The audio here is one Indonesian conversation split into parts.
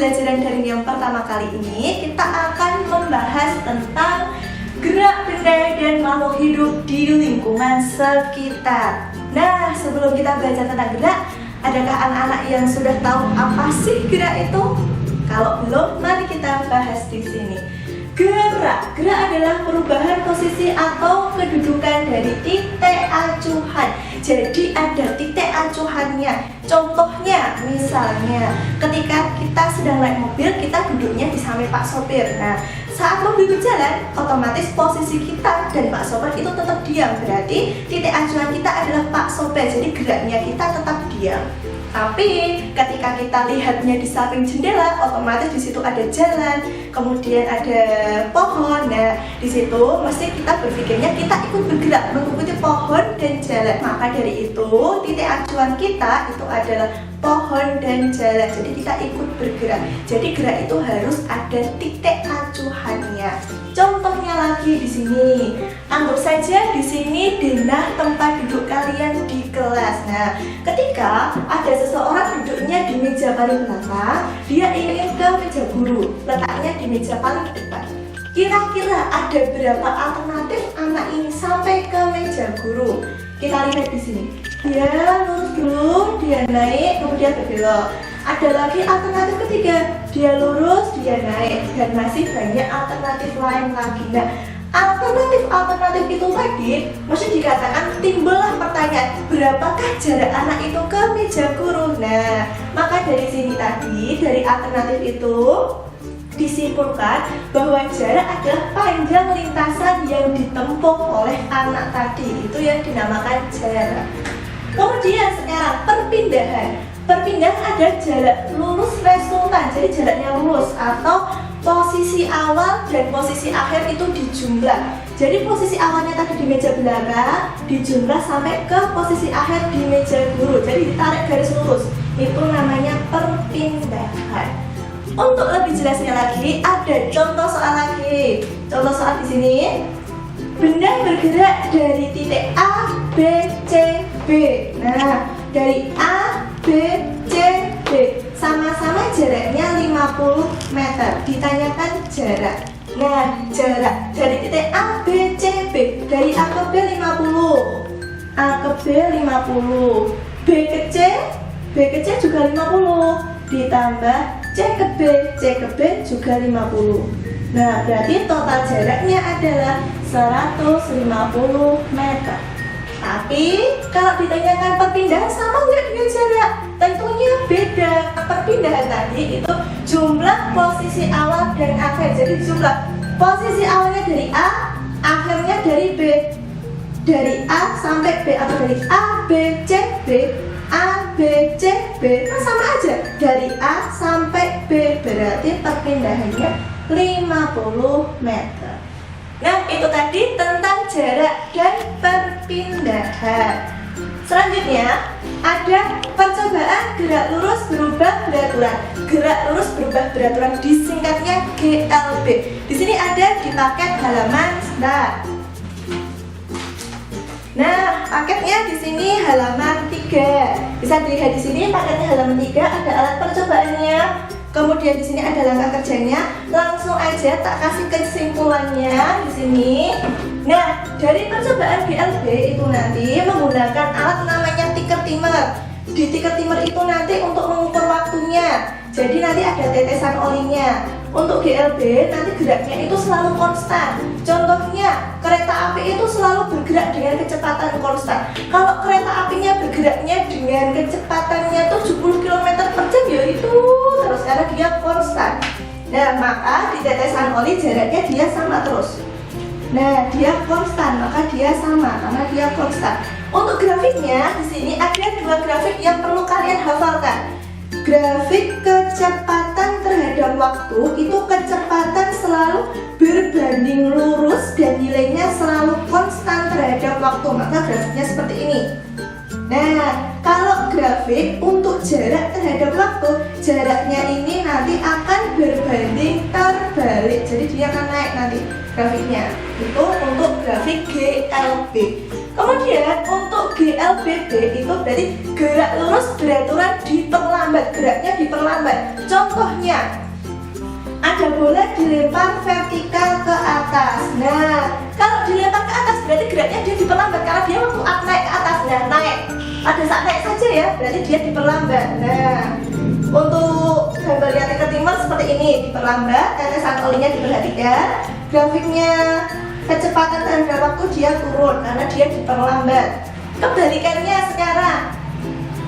pembelajaran daring yang pertama kali ini kita akan membahas tentang gerak benda dan makhluk hidup di lingkungan sekitar. Nah, sebelum kita belajar tentang gerak, adakah anak-anak yang sudah tahu apa sih gerak itu? Kalau belum, mari kita bahas di sini. Gerak adalah perubahan posisi atau kedudukan dari titik acuan. Jadi ada titik acuannya. Contohnya, misalnya ketika kita sedang naik mobil, kita duduknya di samping Pak Sopir. Nah, saat mobil berjalan, otomatis posisi kita dan Pak Sopir itu tetap diam. Berarti titik acuan kita adalah Pak Sopir. Jadi geraknya kita tetap diam. Tapi ketika kita lihatnya di samping jendela, otomatis di situ ada jalan, kemudian ada pohon. Nah, di situ mesti kita berpikirnya kita ikut bergerak mengikuti pohon dan jalan. Maka dari itu titik acuan kita itu adalah pohon dan jalan. Jadi kita ikut bergerak. Jadi gerak itu harus ada titik acuannya. Contohnya lagi di sini. Anggap saja di sini denah tempat duduk kalian di kelas. Nah, ketika ada seseorang duduknya di meja paling belakang, dia ingin ke meja guru, letaknya di meja paling depan. Kira-kira ada berapa alternatif anak ini sampai ke meja guru? Kita lihat di sini. Dia lurus dulu, dia naik, kemudian berbelok. Ada lagi alternatif ketiga, dia lurus, dia naik, dan masih banyak alternatif lain lagi. Nah, alternatif itu tadi mesti dikatakan timbullah pertanyaan, berapakah jarak anak itu ke meja guru? Nah, maka dari sini tadi, dari alternatif itu disimpulkan bahwa jarak adalah panjang lintasan yang ditempuh oleh anak tadi. Itu yang dinamakan jarak. Kemudian sekarang perpindahan ada jarak lurus resultan, jadi jaraknya lurus, atau posisi awal dan posisi akhir itu dijumlah. Jadi posisi awalnya tadi di meja belakang dijumlah sampai ke posisi akhir di meja guru, jadi ditarik garis lurus. Itu namanya perpindahan. Untuk lebih jelasnya lagi, ada contoh soal lagi. Contoh soal di sini. Benda bergerak dari titik A, B, C, B. Nah, dari A, B, C, B sama-sama jaraknya 50 meter. Ditanyakan jarak. Nah, jarak dari titik A, B, C, B. Dari A ke B 50. A ke B 50. B ke C, B ke C juga 50. Ditambah C ke B, C ke B juga 50. Nah, berarti total jaraknya adalah 150 meter. Tapi kalau ditanyakan perpindahan sama nggak dengan jarak? Tentunya beda. Perpindahan tadi itu jumlah posisi awal dan akhir. Jadi jumlah posisi awalnya dari A, akhirnya dari B. Dari A sampai B, atau dari A, B, C, B, A, B, C, B. Nah, sama aja. Dari A sampai B, berarti perpindahannya 50 meter. Nah, itu tadi tentang jarak dan perpindahan. Selanjutnya ada percobaan gerak lurus berubah beraturan. Gerak lurus berubah beraturan disingkatnya GLB. Di sini ada di paket halaman start. Nah, paketnya di sini halaman 3. Bisa dilihat di sini paketnya halaman 3, ada alat percobaannya. Kemudian di sini ada langkah kerjanya. Langsung aja tak kasih kesimpulannya di sini. Nah, dari percobaan GLB itu nanti menggunakan alat namanya ticker timer. Di ticker timer itu nanti untuk mengukur waktunya. Jadi nanti ada tetesan olinya. Untuk GLB nanti geraknya itu selalu konstan. Contohnya, kereta api itu selalu bergerak dengan kecepatan konstan. Kalau kereta apinya bergeraknya dengan kecepatannya 70 km per jam, ya itu terus karena dia konstan. Nah, maka di tetesan oli jaraknya dia sama terus. Nah, dia konstan, maka dia sama karena dia konstan. Untuk grafiknya di sini ada dua grafik yang perlu kalian hafalkan. Grafik kecepatan terhadap waktu itu kecepatan selalu berbanding lurus dan nilainya selalu konstan terhadap waktu, maka grafiknya seperti ini. Nah, kalau grafik untuk jarak terhadap waktu, jaraknya ini nanti akan berbanding terbalik, jadi dia akan naik nanti grafiknya. Itu untuk grafik GLB. Kemudian untuk GLBB itu berarti gerak lurus beraturan diperlambat, geraknya diperlambat. Contohnya, ada bola dilempar vertikal ke atas. Nah, kalau dilempar ke atas berarti geraknya dia diperlambat karena dia waktu naik ke atas. Nah, naik. Pada saat naik saja ya, berarti dia diperlambat. Nah, untuk gambar yang timur seperti ini, diperlambat, tetesan olinya diperhatikan. Grafiknya kecepatan terhadap waktu dia turun karena dia diperlambat. Kebalikannya sekarang,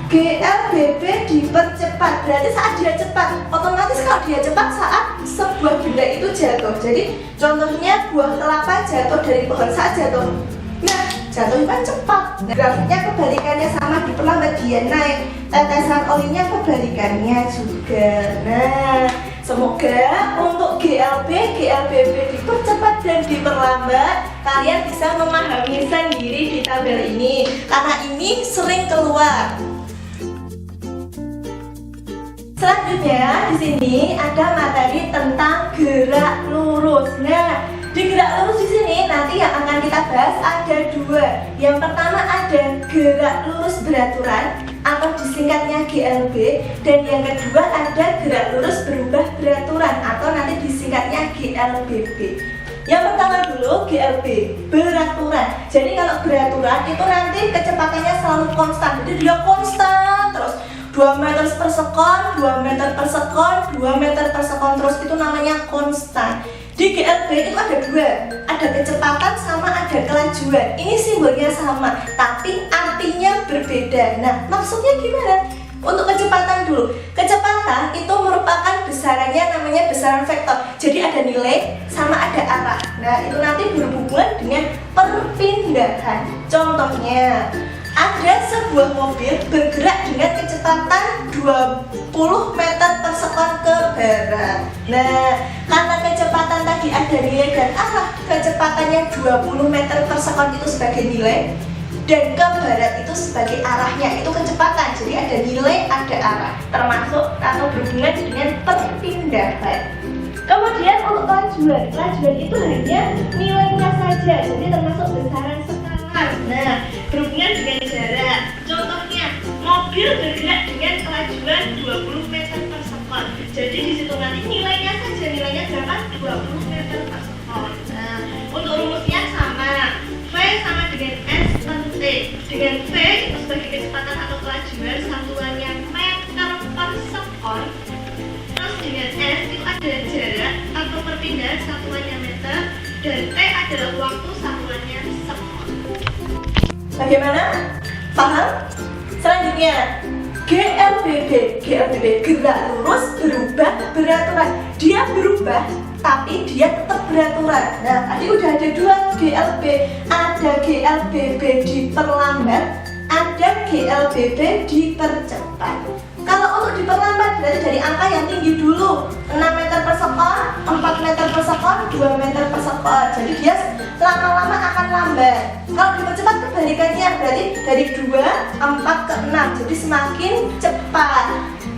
GLBB dipercepat, berarti saat dia cepat, otomatis kalau dia cepat saat sebuah benda itu jatuh. Jadi contohnya buah kelapa jatuh dari pohon saat jatuh, nah jatuh kan cepat. Nah, grafiknya kebalikannya sama, diperlambat, dia naik. Tetesan olinya kebalikannya juga. Nah, semoga untuk GLBB dipercepat dan diperlambat kalian bisa memahami sendiri di tabel ini karena ini sering keluar. Selanjutnya di sini ada materi tentang gerak lurus. Nah, di gerak lurus di sini nanti yang akan kita bahas ada dua. Yang pertama ada gerak lurus beraturan atau disingkatnya GLB, dan yang kedua ada gerak lurus berubah beraturan atau nanti disingkatnya GLBB. Yang pertama dulu GLB, beraturan. Jadi kalau beraturan itu nanti kecepatannya selalu konstan. Jadi dia konstan terus 2 meter per sekon, 2 meter per sekon, 2 meter per sekon, terus itu namanya konstan. Di GLB itu ada dua, ada kecepatan sama ada kelajuan. Ini simbolnya sama, tapi artinya berbeda. Nah, maksudnya gimana? Untuk kecepatan dulu, kecepatan itu merupakan besarannya namanya besaran vektor. Jadi ada nilai sama ada arah. Nah, itu nanti berhubungan dengan perpindahan. Contohnya, ada sebuah mobil bergerak dengan kecepatan 20 meter per sekon ke barat. Nah, karena kecepatan tadi ada nilai dan arah, kecepatannya 20 meter per sekon itu sebagai nilai dan ke barat itu sebagai arahnya, itu kecepatan. Jadi ada nilai, ada arah, termasuk atau berhubungan dengan perpindahan. Kemudian untuk kelajuan itu hanya nilainya saja, jadi termasuk besaran skalar. Nah, berhubungan dengan jarak. Contohnya, mobil bergerak dengan kelajuan 20 meter per sekon. Jadi di situ nanti nilainya saja, nilainya berapa? 20 meter per sekon. Nah, untuk rumusnya sama. V sama dengan S per T. Dengan V itu sebagai kecepatan atau kelajuan, satuannya meter per sekon. Terus dengan S itu ada jarak atau perpindahan, satuannya meter. Dan T adalah waktu, satuannya sekon. Bagaimana? Paham? Selanjutnya GLBB gerak lurus berubah beraturan. Dia berubah tapi dia tetap beraturan. Nah, tadi udah ada dua GLB, ada GLBB diperlambat, ada GLBB dipercepat. Kalau untuk diperlambat berarti dari angka yang tinggi dulu, 6 meter per sekon, 4 meter per sekon, 2 meter per sekon. Jadi dia lama-lama akan lambat. Kalau dipercepat kebalikannya, berarti dari 2, 4 ke 6. Jadi semakin cepat.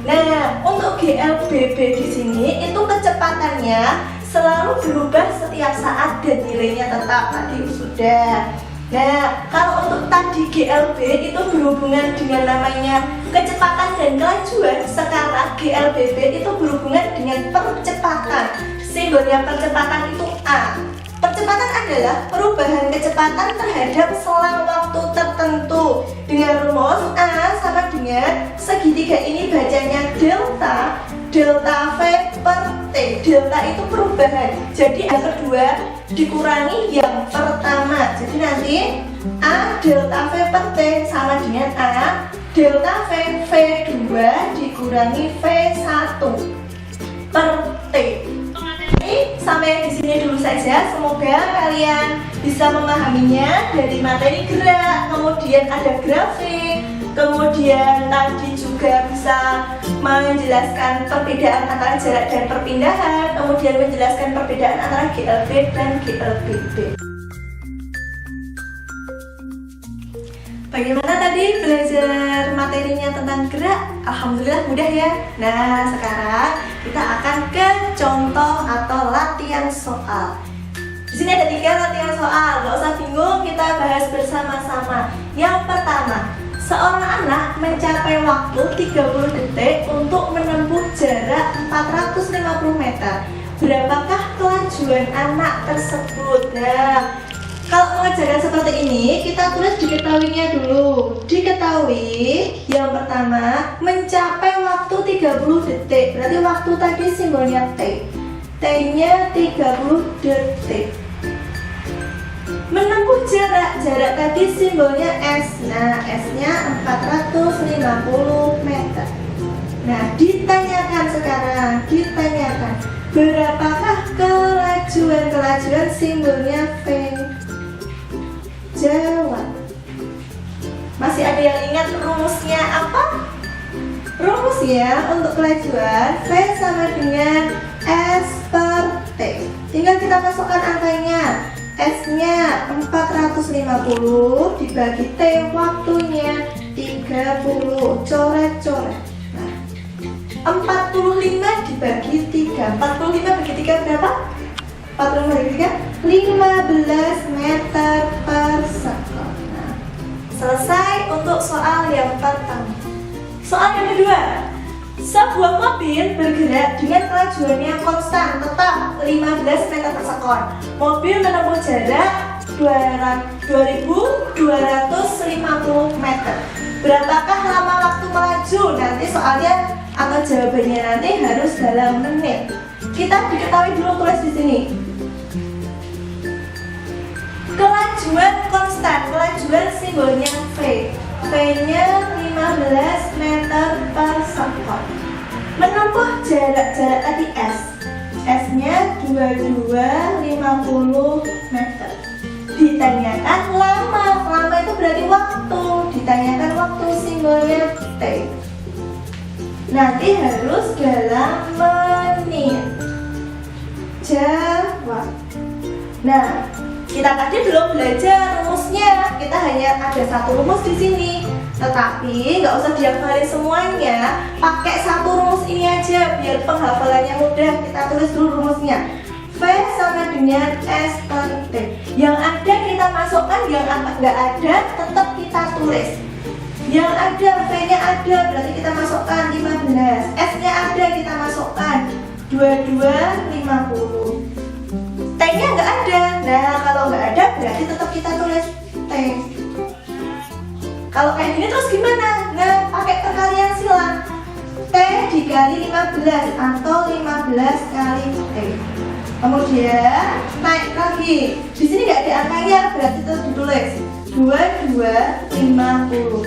Nah, untuk GLBB di sini itu kecepatannya selalu berubah setiap saat dan nilainya tetap, tadi sudah. Nah, kalau untuk tadi GLB itu berhubungan dengan namanya kecepatan dan kelajuan. Sekarang GLBB itu berhubungan dengan percepatan. Simbolnya percepatan itu A. Percepatan adalah perubahan kecepatan terhadap selang waktu tertentu. Dengan rumus A sama dengan segitiga ini bacanya delta, delta V per T. Delta itu perubahan. Jadi yang kedua dikurangi yang pertama. Jadi nanti A delta V per T sama dengan A delta V V2 dikurangi V1 per T. Sampai di sini dulu saja. Semoga kalian bisa memahaminya dari materi gerak, kemudian ada grafik, kemudian tadi juga bisa menjelaskan perbedaan antara jarak dan perpindahan, kemudian menjelaskan perbedaan antara GLB dan GLBB. Bagaimana tadi belajar materinya tentang gerak? Alhamdulillah mudah ya. Nah, sekarang kita akan ke contoh atau latihan soal. Di Di sini ada 3 latihan soal, nggak usah bingung, kita bahas bersama-sama. Yang pertama, seorang anak mencapai waktu 30 detik untuk menempuh jarak 450 meter. Berapakah kelajuan anak tersebut? Nah, kalau mengerjakan seperti ini, kita tulis diketahuinya dulu. Diketahui, yang pertama, mencapai waktu 30 detik. Berarti waktu tadi simbolnya T. T-nya 30 detik. Menempuh jarak tadi simbolnya S. Nah, S-nya 450 meter. Nah, ditanyakan sekarang, berapakah kelajuan simbolnya V? Jawab. Masih ada yang ingat rumusnya apa? Rumusnya untuk kelajuan V sama dengan S per T. Tinggal kita masukkan angkanya. S-nya 450 dibagi T waktunya 30. Coret-coret. Nah, 45 dibagi 3. 45 bagi 3 berapa? 45 bagi 3 15 meter per second. Nah, selesai untuk soal yang pertama. Soal yang kedua, sebuah mobil bergerak dengan kelajuan yang konstan, tetap 15 meter per sekon. Mobil menempuh jarak 2250 meter. Berapakah lama waktu melaju? Nanti soalnya atau jawabannya nanti harus dalam menit. Kita diketahui dulu, tulis di sini. Kelajuan konstan, kelajuan simbolnya V. V-nya 15 meter per sekon. Menempuh jarak tadi S. S-nya 2250 meter. Ditanyakan lama itu berarti waktu. Ditanyakan waktu simbolnya T. Nanti harus dalam menit. Jawab. Nah, kita tadi belum belajar rumusnya. Kita hanya ada satu rumus di sini. Tetapi nggak usah dihafalin semuanya. Pakai satu rumus ini aja biar penghafalannya mudah. Kita tulis dulu rumusnya. V sama dengan S per T. Yang ada kita masukkan, yang nggak ada tetap kita tulis. Yang ada V-nya ada, berarti kita masukkan 15. S-nya ada, kita masukkan 2250. T-nya nggak ada. Nah, kalau nggak ada berarti tetap kita tulis T. Kalau kayak gini terus gimana? Nah, pakai perkalian silang. T dikali 15 atau 15 kali T. Kemudian naik lagi. Di sini nggak ada angkanya, berarti itu ditulis 2250.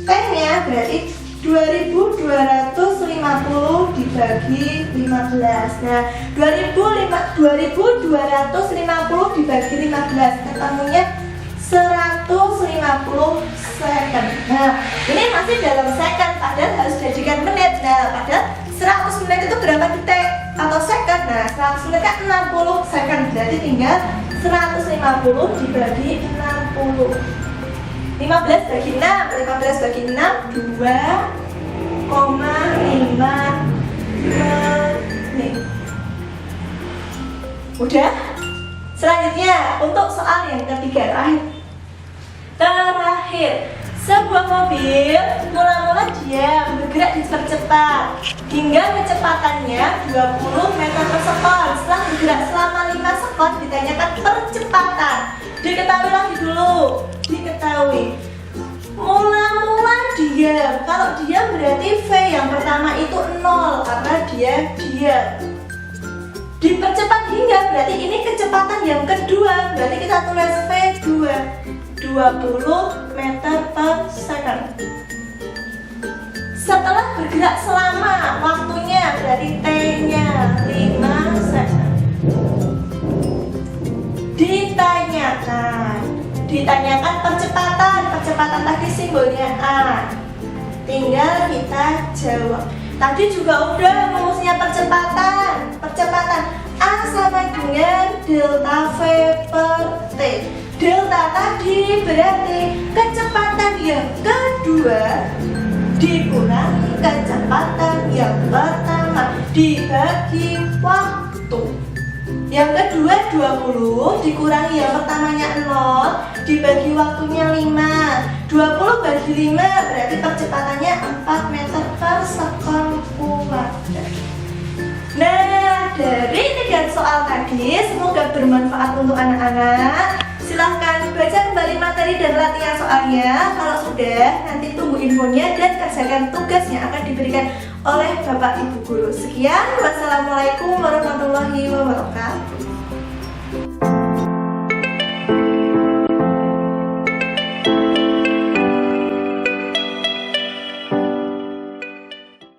T-nya berarti 2250 dibagi 15. Nah, 2250 dibagi 15 ketemunya 150 second. Nah, ini masih dalam second, padahal harus jadikan menit. Nah, padahal 100 menit itu berapa detik atau second? Nah, 100 menit kan 60 second, berarti tinggal 150 dibagi 60. 15 bagi 6, 15 bagi 6, 2,5 menit. Udah? Selanjutnya, untuk soal yang ketiga terakhir. Sebuah mobil mula-mula dia bergerak dipercepat hingga kecepatannya 20 meter per sekon. Setelah bergerak selama 5 sekon ditanyakan percepatan. Diketahui lagi dulu. Diketahui. Mula-mula diam. Kalau diam berarti V yang pertama itu 0 karena dia diam. Dipercepat hingga berarti ini kecepatan yang kedua. Berarti kita tulis V2. 20 meter per second. Setelah bergerak selama waktunya berarti T-nya 5 second. Ditanyakan percepatan tadi simbolnya A. Tinggal kita jawab. Tadi juga udah rumusnya percepatan. A sama dengan delta V per T. Delta tadi berarti kecepatan yang kedua dikurangi kecepatan yang pertama dibagi waktu. Yang kedua 20 dikurangi yang pertamanya 0 dibagi waktunya 5. 20 bagi 5 berarti percepatannya 4 meter per sekon kuadrat. Nah, dari 3 soal tadi semoga bermanfaat untuk anak-anak. Silahkan baca kembali materi dan latihan soalnya. Kalau sudah, nanti tunggu infonya dan kerjakan tugas yang akan diberikan oleh Bapak Ibu Guru. Sekian, wassalamualaikum warahmatullahi wabarakatuh.